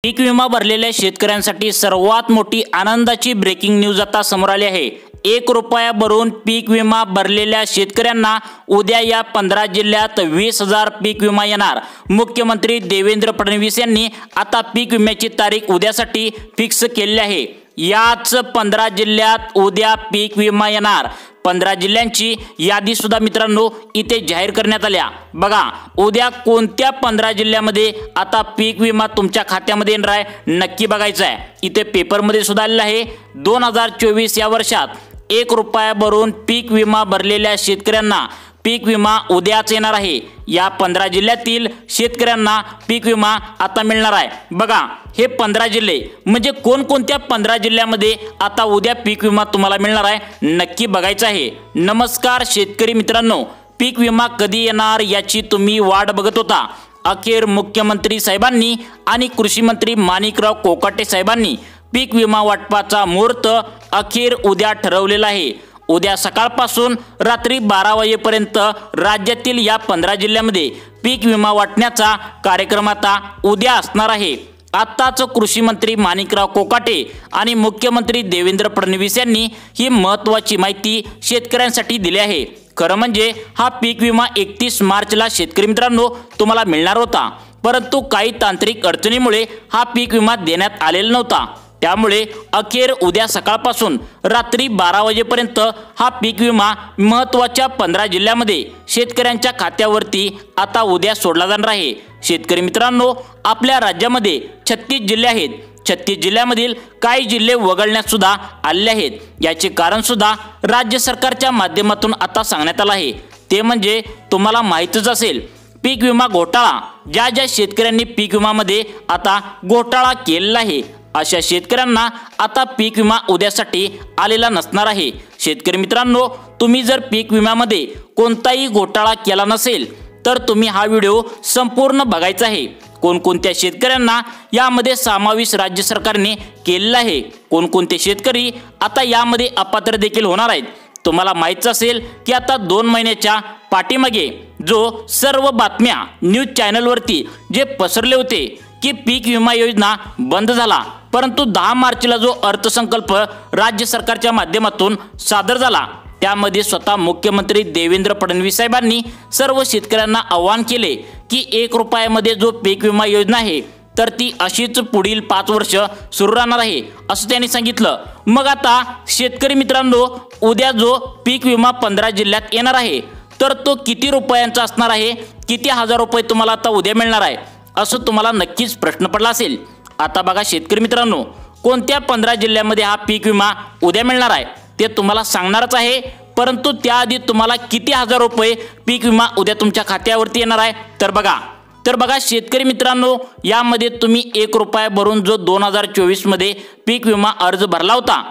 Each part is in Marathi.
पीक विमा भरलेल्या शेतकऱ्यांसाठी सर्वात मोठी आनंदाची ब्रेकिंग न्यूज आता समोर आली आहे। 1 रुपया भरून पीक विमा भरलेल्या शेतकऱ्यांना उद्या या 15 जिल्ह्यात 20,000 पीक विमा येणार। मुख्यमंत्री देवेंद्र फडणवीस यांनी आता पीक विम्याची तारीख उद्यासाठी फिक्स केली आहे। याच 15 जिल्ह्यात उद्या पीक विमा येणार। 15 जिल्ह्यांची यादी सुद्धा मित्रांनो इथे जाहीर करण्यात आल्या। बघा उद्या कोणत्या 15 जिल्ह्यामध्ये आता पीक विमा तुमच्या खात्यामध्ये येणार आहे नक्की बघायचं आहे। इथे पेपरमध्ये सुद्धा आलेलं आहे 2024 या वर्षात 1 रुपया भरून पीक विमा भरलेल्या शेतकऱ्यांना पीक विमा उद्याच येणार आहे। या 15 जिल्ह्यातील शेतकऱ्यांना पीक विमा आता मिळणार आहे। बघा हे 15 जिल्हे म्हणजे कोणकोणत्या 15 जिल्ह्यामध्ये आता उद्या पीक विमा तुम्हाला मिळणार आहे नक्की बघायचं आहे। नमस्कार शेतकरी मित्रांनो, पीक विमा कधी येणार याची तुम्ही वाट बघत होता। अखेर मुख्यमंत्री साहेबांनी आणि कृषी मंत्री माणिकराव कोकाटे साहेबांनी पीक विमा वाटपाचा मुहूर्त अखेर उद्या ठरवलेला आहे। उद्या सकाळपासून रात्री 12 वाजेपर्यंत राज्यातील या 15 जिल्ह्यामध्ये पीक विमा वाटण्याचा कार्यक्रम आता उद्या असणार आहे। आताच कृषी मंत्री माणिकराव कोकाटे आणि मुख्यमंत्री देवेंद्र फडणवीस यांनी ही महत्त्वाची माहिती शेतकऱ्यांसाठी दिली आहे। खरं म्हणजे हा पीक विमा 31 मार्चला शेतकरी मित्रांनो तुम्हाला मिळणार होता, परंतु काही तांत्रिक अडचणीमुळे हा पीक विमा देण्यात आलेला नव्हता। त्यामुळे अखेर उद्या सकाळपासून रात्री 12 वाजेपर्यंत हा पीक विमा महत्त्वाच्या 15 जिल्ह्यामध्ये शेतकऱ्यांच्या खात्यावरती आता उद्या सोडला जाणार आहे। शेतकरी मित्रांनो, आपल्या राज्यामध्ये 36 जिल्हे आहेत। 36 जिल्ह्यामधील काही जिल्हे वगळण्यात सुद्धा आले आहेत। याचे कारण सुद्धा राज्य सरकारच्या माध्यमातून आता सांगण्यात आलं आहे। ते म्हणजे तुम्हाला माहीतच असेल पीक विमा घोटाळा। ज्या ज्या शेतकऱ्यांनी पीक विमामध्ये आता घोटाळा केलेला आहे अशा शेतकऱ्यांना आता पीक विमा उद्यासाठी आलेला नसणार आहे। शेतकरी मित्रांनो, तुम्ही जर पीक विम्यामध्ये कोणताही घोटाळा केला नसेल तर तुम्ही हा व्हिडिओ संपूर्ण बघायचा आहे। कोणकोणत्या शेतकऱ्यांना यामध्ये समावेश राज्य सरकारने केलेला आहे, कोणकोणते शेतकरी आता यामध्ये अपात्र देखील होणार आहेत। तुम्हाला माहित असेल की आता 2 महिन्याच्या पाठीमागे जो सर्व बातम्या न्यूज चॅनलवरती जे पसरले होते की पीक विमा योजना बंद झाला, परंतु 10 मार्चला जो अर्थसंकल्प राज्य सरकारच्या माध्यमातून सादर झाला त्यामध्ये स्वतः मुख्यमंत्री देवेंद्र फडणवीस साहेबांनी सर्व शेतकऱ्यांना आवाहन केले की 1 रुपयामध्ये जो पीक विमा योजना आहे तर ती अशीच पुढील 5 वर्ष सुरू राहणार आहे असं त्यांनी सांगितलं। मग आता शेतकरी मित्रांनो, उद्या जो पीक विमा 15 जिल्ह्यात येणार आहे तर तो किती रुपयांचा असणार आहे, किती हजार रुपये तुम्हाला आता उद्या मिळणार आहे असं तुम्हाला नक्कीच प्रश्न पडला असेल। आता बघा शेतकरी मित्रांनो, कोणत्या 15 जिल्ह्यामध्ये हा पीक विमा उद्या मिळणार आहे ते तुम्हाला सांगणारच आहे, परंतु त्याआधी तुम्हाला किती हजार रुपये पीक विमा उद्या तुमच्या खात्यावरती येणार आहे तर बघा शेतकरी मित्रांनो, यामध्ये तुम्ही 1 रुपया भरून जो 2024 मध्ये पीक विमा अर्ज भरला होता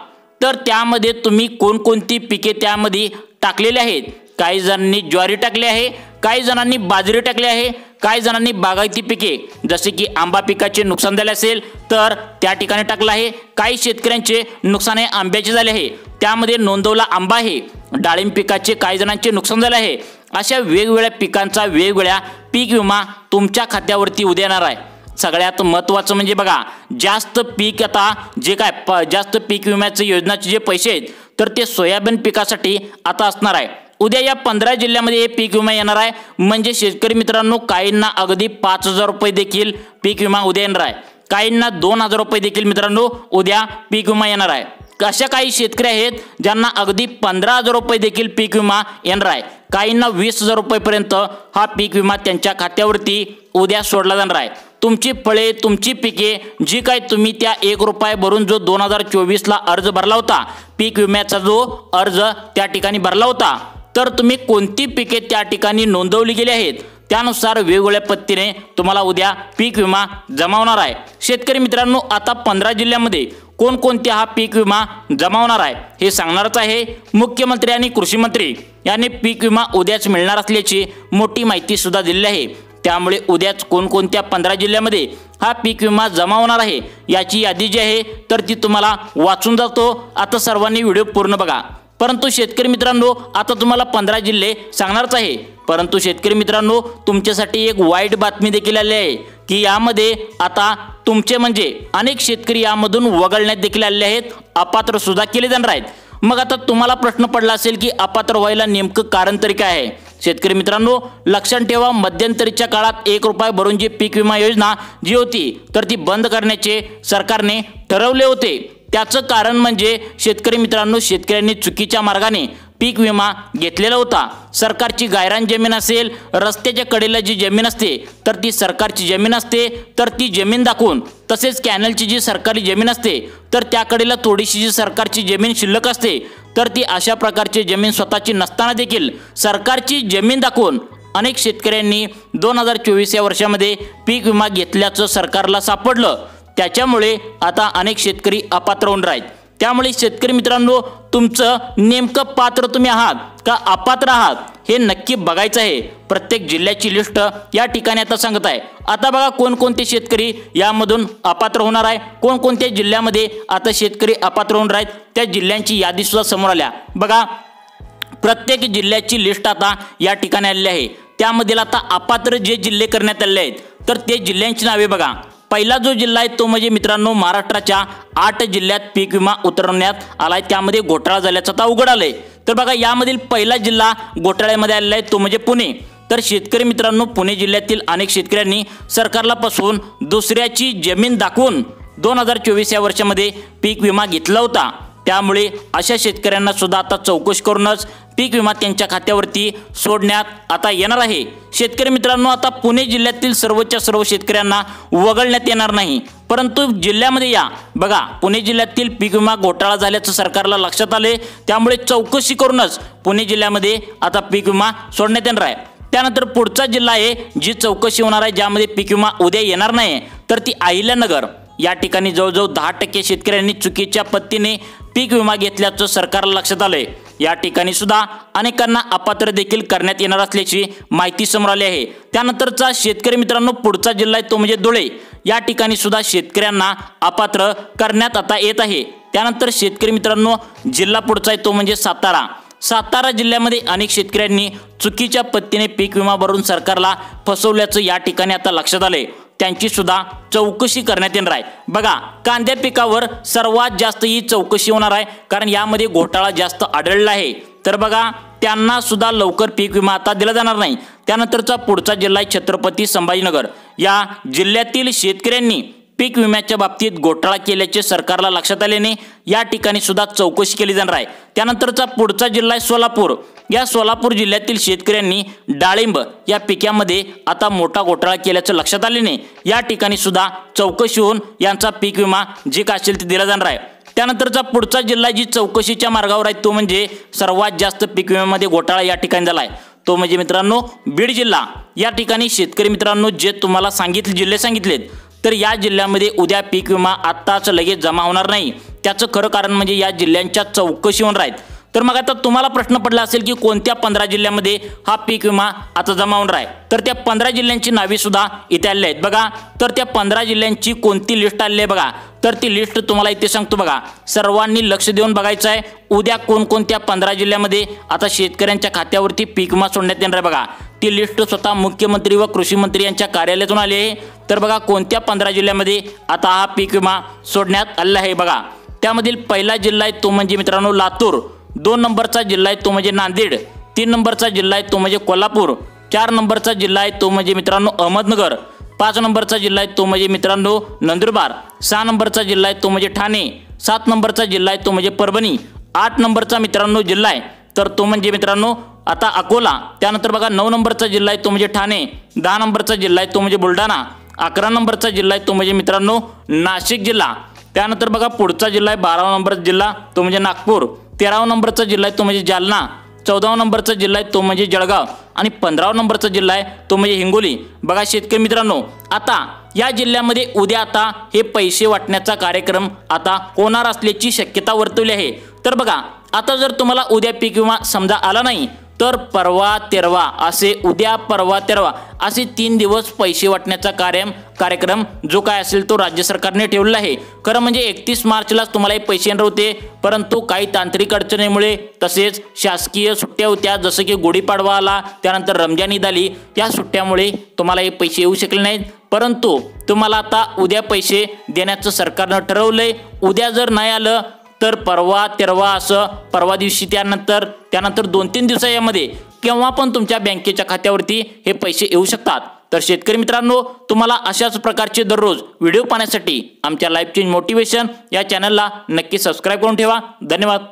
तर त्यामध्ये तुम्ही कोणकोणती पिके त्यामध्ये टाकलेली आहेत। काही जणांनी ज्वारी टाकली आहे, काही जणांनी बाजरी टाकली आहे, काही जणांनी बागायती पिके जसे की आंबा पिकाचे नुकसान झाले असेल तर त्या ठिकाणी टाकलं आहे। काही शेतकऱ्यांचे नुकसान आंब्याचे झाले आहे, त्यामध्ये नोंदवला आंबा आहे। डाळिंब पिकाचे काही जणांचे नुकसान झाले आहे। अशा वेगवेगळ्या पिकांचा वेगवेगळ्या पीक विमा तुमच्या खात्यावरती उद्या येणार आहे। सगळ्यात महत्त्वाचं म्हणजे बघा, जास्त पीक आता जे काय जास्त पीक विम्याचे योजनाचे जे पैसे आहेत तर ते सोयाबीन पिकासाठी आता असणार आहे। उद्या या 15 जिल्ह्यामध्ये हे पीक विमा येणार आहे। म्हणजे शेतकरी मित्रांनो, काहींना अगदी 5,000 रुपये देखील पीक विमा उद्या येणार आहे, काहींना 2,000 रुपये देखील मित्रांनो उद्या पीक विमा येणार आहे। अशा काही शेतकरी आहेत ज्यांना अगदी 15,000 रुपये देखील पीक विमा येणार आहे। काहींना 20,000 रुपयेपर्यंत हा पीक विमा त्यांच्या खात्यावरती उद्या सोडला जाणार आहे। तुमची फळे, तुमची पिके जी काय तुम्ही त्या 1 रुपया भरून जो 2024ला अर्ज भरला होता, पीक विम्याचा जो अर्ज त्या ठिकाणी भरला होता, तर तुम्ही कोणती पिके त्या ठिकाणी नोंदवली गेली आहेत त्यानुसार वेगवेगळ्या पद्धतीने तुम्हाला उद्या पीक विमा जमा होणार आहे। शेतकरी मित्रांनो, आता 15 जिल्ह्यामध्ये कोणकोणते हा पीक विमा जमा होणार आहे हे सांगणारच आहे। मुख्यमंत्री आणि कृषी मंत्री यांनी पीक विमा उद्याच मिळणार असल्याची मोठी माहिती सुद्धा दिली आहे। त्यामुळे उद्याच कोणकोणत्या 15 जिल्ह्यामध्ये हा पीक विमा जमा होणार आहे याची यादी जी आहे तर ती तुम्हाला वाचून जातो। आता सर्वांनी व्हिडिओ पूर्ण बघा। परंतु शेतकरी मित्रांनो, आता तुम्हाला 15 जिल्हे सांगणारच आहे परंतु शेतकरी मित्रांनो, तुमच्यासाठी एक वाईट बातमी देखील आली आहे की यामध्ये आता तुमचे म्हणजे अनेक शेतकरी यामधून वगळण्यात देखील आलेले आहेत, अपात्र सुद्धा केले जाणार आहेत। मग आता तुम्हाला प्रश्न पडला असेल की अपात्र व्हायला नेमकं कारण तरी काय आहे? शेतकरी मित्रांनो, लक्षात ठेवा, मध्यंतरीच्या काळात 1 रुपया भरून जी पीक विमा योजना जी होती तर ती बंद करण्याचे सरकारने ठरवले होते। त्याचं कारण म्हणजे शेतकरी मित्रांनो, शेतकऱ्यांनी चुकीच्या मार्गाने पीक विमा घेतलेला होता। सरकारची गायरान जमीन असेल, रस्त्याच्या कडेला जी जमीन असते तर ती सरकारची जमीन असते, तर ती जमीन दाखवून, तसेच कॅनलची जी सरकारी जमीन असते तर त्याकडेला थोडीशी जी सरकारची जमीन शिल्लक असते तर ती अशा प्रकारची जमीन स्वतःची नसताना देखील सरकारची जमीन दाखवून अनेक शेतकऱ्यांनी 2024 या वर्षामध्ये पीक विमा घेतल्याचं सरकारला सापडलं। त्याच्यामुळे आता अनेक शेतकरी अपात्र होऊन राहिले। त्यामुळे शेतकरी मित्रांनो, तुमचं नेमकं पात्र तुम्ही आहात का अपात्र आहात हे नक्की बघायचं आहे। प्रत्येक जिल्ह्याची लिस्ट या ठिकाणी आता सांगत आहे। आता बघा कोणकोणते शेतकरी यामधून अपात्र होणार आहे, कोणकोणत्या जिल्ह्यामध्ये आता शेतकरी अपात्र होऊन राहीत, त्या जिल्ह्यांची यादी सुद्धा समोर आल्या। बघा, प्रत्येक जिल्ह्याची लिस्ट आता या ठिकाणी आलेली आहे। त्यामध्ये आता अपात्र जे जिल्हे करण्यात आले आहेत तर ते जिल्ह्यांची नावे बघा। पहिला जो जिल्हा आहे तो म्हणजे मित्रांनो महाराष्ट्राच्या 8 जिल्ह्यात पीक विमा उतरवण्यात आलाय, त्यामध्ये घोटाळा झाल्याचं आता उघड आलंय। तर बघा, यामधील पहिला जिल्हा घोटाळ्यामध्ये आलेला आहे तो म्हणजे पुणे। तर शेतकरी मित्रांनो, पुणे जिल्ह्यातील अनेक शेतकऱ्यांनी सरकारला फसवून दुसऱ्याची जमीन दाखवून 2024 या वर्षामध्ये पीक विमा घेतला होता। त्यामुळे अशा शेतकऱ्यांना सुद्धा आता चौकशी करूनच पीक विमा त्यांच्या खात्यावरती सोडण्यात आता येणार आहे। शेतकरी मित्रांनो, आता पुणे जिल्ह्यातील सर्वच्या सर्व शेतकऱ्यांना वगळण्यात येणार नाही, परंतु जिल्ह्यामध्ये या बघा, पुणे जिल्ह्यातील पीक विमा घोटाळा झाल्याचं सरकारला लक्षात आले, त्यामुळे चौकशी करूनच पुणे जिल्ह्यामध्ये आता पीक विमा सोडण्यात येणार आहे। त्यानंतर पुढचा जिल्हा आहे जी चौकशी होणार आहे, ज्यामध्ये पीक विमा उद्या येणार नाही, तर ती अहिल्यानगर। या ठिकाणी जवळजवळ 10% शेतकऱ्यांनी चुकीच्या पद्धतीने पीक विमा घेतल्याचं सरकारला लक्षात आलंय। या ठिकाणी सुद्धा अनेकांना अपात्र देखील करण्यात येणार असल्याची माहिती समोर आली आहे। त्यानंतरचा शेतकरी मित्रांनो पुढचा जिल्हा आहे तो म्हणजे धुळे। या ठिकाणी सुद्धा शेतकऱ्यांना अपात्र करण्यात आता येत आहे। त्यानंतर शेतकरी मित्रांनो जिल्हा पुढचा आहे तो म्हणजे सातारा। सातारा जिल्ह्यामध्ये अनेक शेतकऱ्यांनी चुकीच्या पद्धतीने पीक विमा भरून सरकारला फसवल्याचं या ठिकाणी आता लक्षात आले, त्यांची सुद्धा चौकशी करण्यात येणार आहे। बघा, कांद्या पिकावर सर्वात जास्त ही चौकशी होणार आहे, कारण यामध्ये घोटाळा जास्त आढळला आहे। तर बघा, त्यांना सुद्धा लवकर पीक विमा आता दिला जाणार नाही। त्यानंतरचा पुढचा जिल्हा आहे छत्रपती संभाजीनगर। या जिल्ह्यातील शेतकऱ्यांनी पीक विम्याच्या बाबतीत घोटाळा केल्याचे सरकारला लक्षात आल्याने या ठिकाणी सुद्धा चौकशी केली जाणार आहे। त्यानंतरचा पुढचा जिल्हा आहे सोलापूर। या सोलापूर जिल्ह्यातील शेतकऱ्यांनी डाळिंब या पिकामध्ये आता मोठा घोटाळा केल्याचं लक्षात आल्याने या ठिकाणी सुद्धा चौकशी होऊन यांचा पीक विमा जे काय असेल ते दिला जाणार आहे। त्यानंतरचा पुढचा जिल्हा जी चौकशीच्या मार्गावर आहे तो म्हणजे सर्वात जास्त पीक विम्यामध्ये घोटाळा या ठिकाणी झाला आहे तो म्हणजे मित्रांनो बीड जिल्हा। या ठिकाणी शेतकरी मित्रांनो जे तुम्हाला जिल्हे सांगितलेत तर या जिल्ह्यामध्ये उद्या पीक विमा आत्ताच लगेच जमा होणार नाही। त्याचं खरं कारण म्हणजे या जिल्ह्यांच्या चौकशी होणार आहेत। तर मग आता तुम्हाला प्रश्न पडला असेल की कोणत्या 15 जिल्ह्यामध्ये हा पीक विमा आता जमा होणार आहे, तर त्या 15 जिल्ह्यांची नावे सुद्धा इथे आलेली आहेत। बघा, तर त्या 15 जिल्ह्यांची कोणती लिस्ट आलेली आहे बघा, तर ती लिस्ट तुम्हाला इथे सांगतो बघा। सर्वांनी लक्ष देऊन बघायचं आहे, उद्या कोणकोणत्या 15 जिल्ह्यामध्ये आता शेतकऱ्यांच्या खात्यावरती पीक विमा सोडण्यात येणार आहे बघा। ती लिस्ट स्वतः मुख्यमंत्री व कृषी मंत्री यांच्या कार्यालयातून आली आहे। तर बघा, कोणत्या 15 जिल्ह्यामध्ये आता हा पीक विमा सोडण्यात आलेला आहे बघा। त्यामधील पहिला जिल्हा आहे तो म्हणजे मित्रांनो लातूर, 2 नंबरचा जिल्हा आहे तो म्हणजे नांदेड, 3 नंबरचा जिल्हा आहे तो म्हणजे कोल्हापूर, 4 नंबरचा जिल्हा आहे तो म्हणजे मित्रांनो अहमदनगर, 5 नंबरचा जिल्हा आहे तो म्हणजे मित्रांनो नंदुरबार, 6 नंबरचा जिल्हा आहे तो म्हणजे ठाणे, 7 नंबरचा जिल्हा आहे तो म्हणजे परभणी, 8 नंबरचा मित्रांनो जिल्हा आहे तर तो म्हणजे मित्रांनो आता अकोला। त्यानंतर बघा 9 नंबरचा जिल्हा आहे तो म्हणजे ठाणे, 10 नंबरचा जिल्हा आहे तो म्हणजे बुलढाणा, 11 नंबरचा जिल्हा आहे तो म्हणजे मित्रांनो नाशिक जिल्हा। त्यानंतर बघा पुढचा जिल्हा आहे 12 नंबरचा जिल्हा तो म्हणजे नागपूर, 13 नंबरचा जिल्हा आहे तो म्हणजे जालना, 14 नंबरचा जिल्हा आहे तो म्हणजे जळगाव आणि 15 नंबरचा जिल्हा आहे तो म्हणजे हिंगोली। बघा शेतकरी मित्रांनो, आता या जिल्ह्यामध्ये उद्या आता हे पैसे वाटण्याचा कार्यक्रम आता होणार असल्याची शक्यता वर्तवली आहे। तर बघा, आता जर तुम्हाला उद्या पीक विमा समजा आला नाही तर परवा तेरवा असे उद्या परवा तेरवा असे 3 दिवस पैसे वाटण्याचा कार्यक्रम जो काय असेल तो राज्य सरकारने ठेवलेला आहे। खरं म्हणजे 31 मार्चलाच तुम्हाला हे पैसे येणार होते, परंतु काही तांत्रिक अडचणीमुळे तसेच शासकीय सुट्ट्या होत्या जसं की गुढीपाडवा आला, त्यानंतर रमजान ईद आली, या सुट्ट्यामुळे तुम्हाला हे पैसे येऊ शकले नाहीत। परंतु तुम्हाला आता उद्या पैसे देण्याचं सरकारनं ठरवलंय। उद्या जर नाही आलं तर परवा तेरवा असं परवा दिवशी त्यानंतर 2-3 दिवसामध्ये केव्हा पण तुमच्या बँकेच्या खात्यावरती हे पैसे येऊ शकतात। तर शेतकरी मित्रांनो, तुम्हाला अशाच प्रकारचे दररोज व्हिडिओ पाहण्यासाठी आमच्या लाईफ चेंज मोटिवेशन या चॅनलला नक्की सबस्क्राईब करून ठेवा। धन्यवाद।